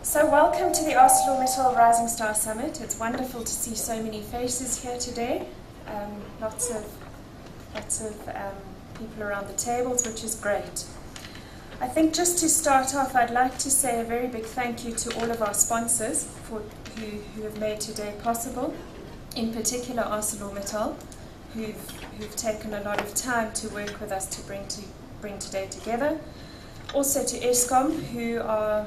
So welcome to the ArcelorMittal Rising Star Summit. It's wonderful to see so many faces here today. Lots of people around the tables, which is great. I think just to start off, I'd like to say a very big thank you to all of our sponsors who have made today possible. In particular, ArcelorMittal, who've taken a lot of time to work with us to bring today together. Also to Eskom, who are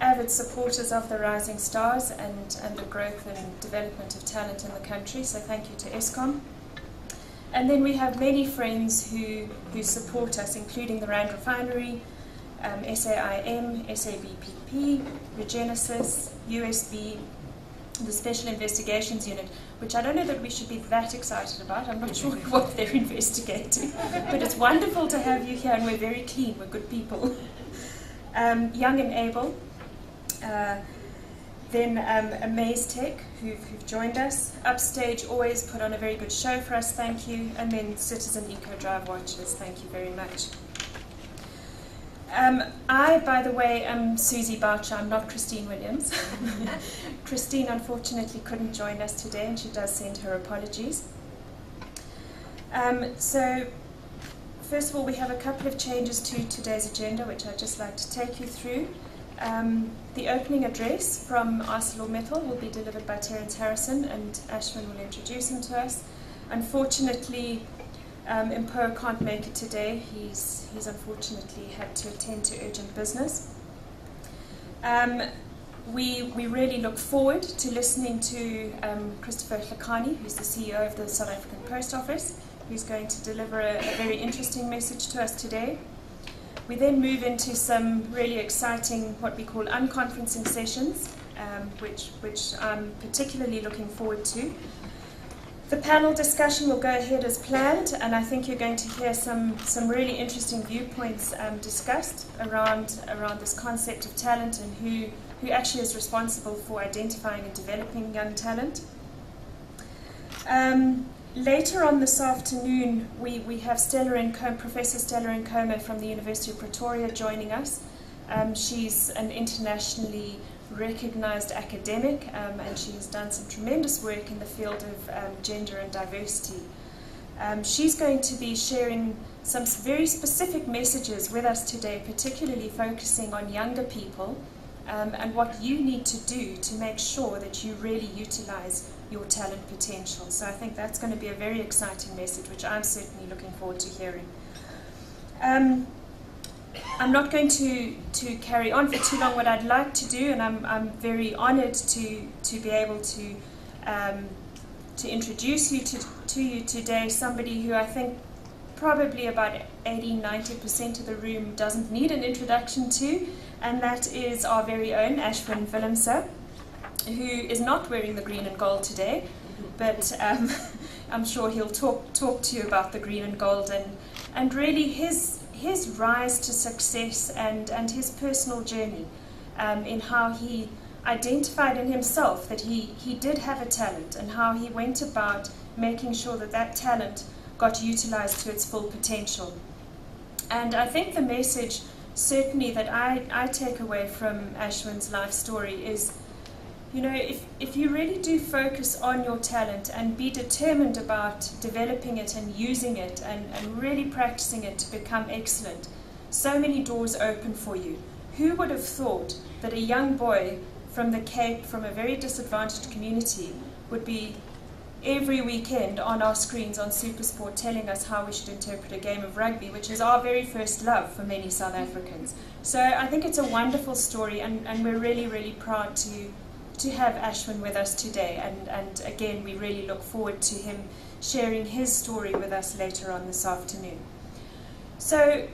avid supporters of the Rising Stars and the growth and development of talent in the country, so thank you to Eskom. And then we have many friends who support us, including the Rand Refinery, SAIM, SABPP, Regenesis, USB, the Special Investigations Unit, which I don't know that we should be that excited about. I'm not sure what they're investigating, but it's wonderful to have you here, and we're very keen, we're good people. Young and Able, then Amaze Tech, who've joined us. Upstage always put on a very good show for us, thank you. And then Citizen Eco Drive Watchers, thank you very much. I, by the way, am Suzy Boucher, I'm not Christine Williams. Christine unfortunately couldn't join us today, and she does send her apologies. So, first of all, we have a couple of changes to today's agenda, which I'd just like to take you through. The opening address from ArcelorMittal will be delivered by Terence Harrison, and Ashwin will introduce him to us. Unfortunately, Impo can't make it today. He's unfortunately had to attend to urgent business. We really look forward to listening to Christopher Hlakani, who's the CEO of the South African Post Office, who's going to deliver a very interesting message to us today. We then move into some really exciting, what we call unconferencing sessions, which I'm particularly looking forward to. The panel discussion will go ahead as planned, and I think you're going to hear some really interesting viewpoints discussed around this concept of talent and who actually is responsible for identifying and developing young talent. Later on this afternoon, we have Professor Stella Nkoma from the University of Pretoria joining us. She's an internationally recognized academic, and she has done some tremendous work in the field of gender and diversity. She's going to be sharing some very specific messages with us today, particularly focusing on younger people and what you need to do to make sure that you really utilize your talent potential. So I think that's going to be a very exciting message, which I'm certainly looking forward to hearing. I'm not going to carry on for too long. What I'd like to do, and I'm very honored to be able to introduce you to you today, somebody who I think probably about 80-90% of the room doesn't need an introduction to, and that is our very own Ashwin Willemse, who is not wearing the green and gold today, but I'm sure he'll talk to you about the green and gold and really his rise to success and his personal journey in how he identified in himself that he did have a talent, and how he went about making sure that talent got utilized to its full potential. And I think the message certainly that I take away from Ashwin's life story is, you know, if you really do focus on your talent and be determined about developing it and using it and really practicing it to become excellent, so many doors open for you. Who would have thought that a young boy from the Cape, from a very disadvantaged community, would be every weekend on our screens on SuperSport telling us how we should interpret a game of rugby, which is our very first love for many South Africans. So I think it's a wonderful story, and we're really, really proud to have Ashwin with us today, and again we really look forward to him sharing his story with us later on this afternoon. So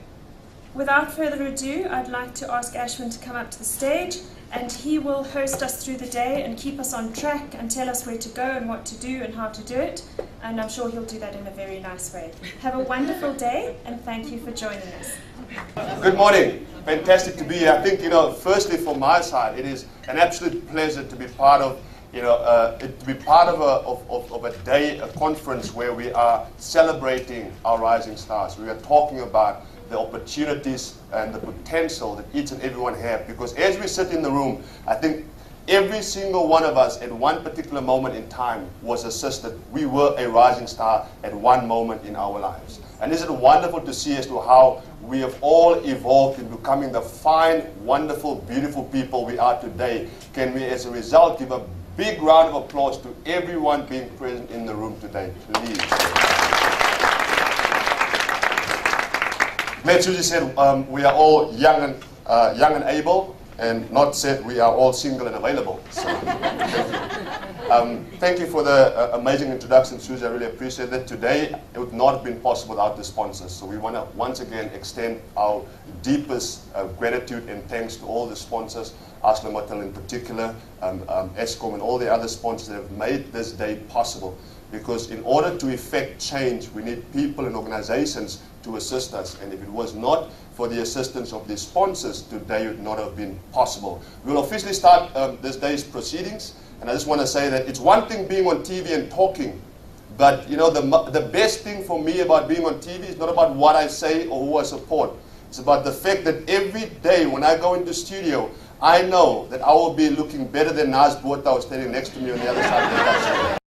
without further ado, I'd like to ask Ashwin to come up to the stage, and he will host us through the day and keep us on track and tell us where to go and what to do and how to do it, and I'm sure he'll do that in a very nice way. Have a wonderful day, and thank you for joining us. Good morning. Fantastic to be here. I think, firstly from my side, it is an absolute pleasure to be part of, a day, a conference where we are celebrating our rising stars. We are talking about the opportunities and the potential that each and everyone have. Because as we sit in the room, I think every single one of us at one particular moment in time was assisted. We were a rising star at one moment in our lives. And isn't it wonderful to see as to how we have all evolved in becoming the fine, wonderful, beautiful people we are today? Can we, as a result, give a big round of applause to everyone being present in the room today, please? Glad Suzy said we are all young and able, and not said we are all single and available. So, thank you for the amazing introduction, Suzy. I really appreciate it. Today, it would not have been possible without the sponsors. So we want to once again extend our deepest gratitude and thanks to all the sponsors, ArcelorMittal in particular, Eskom and all the other sponsors that have made this day possible. Because in order to effect change, we need people and organizations to assist us. And if it was not for the assistance of the sponsors, today would not have been possible. We will officially start this day's proceedings. And I just want to say that it's one thing being on TV and talking, but you know, the best thing for me about being on TV is not about what I say or who I support. It's about the fact that every day when I go into studio, I know that I will be looking better than Nas Botha standing next to me on the other side of the couch.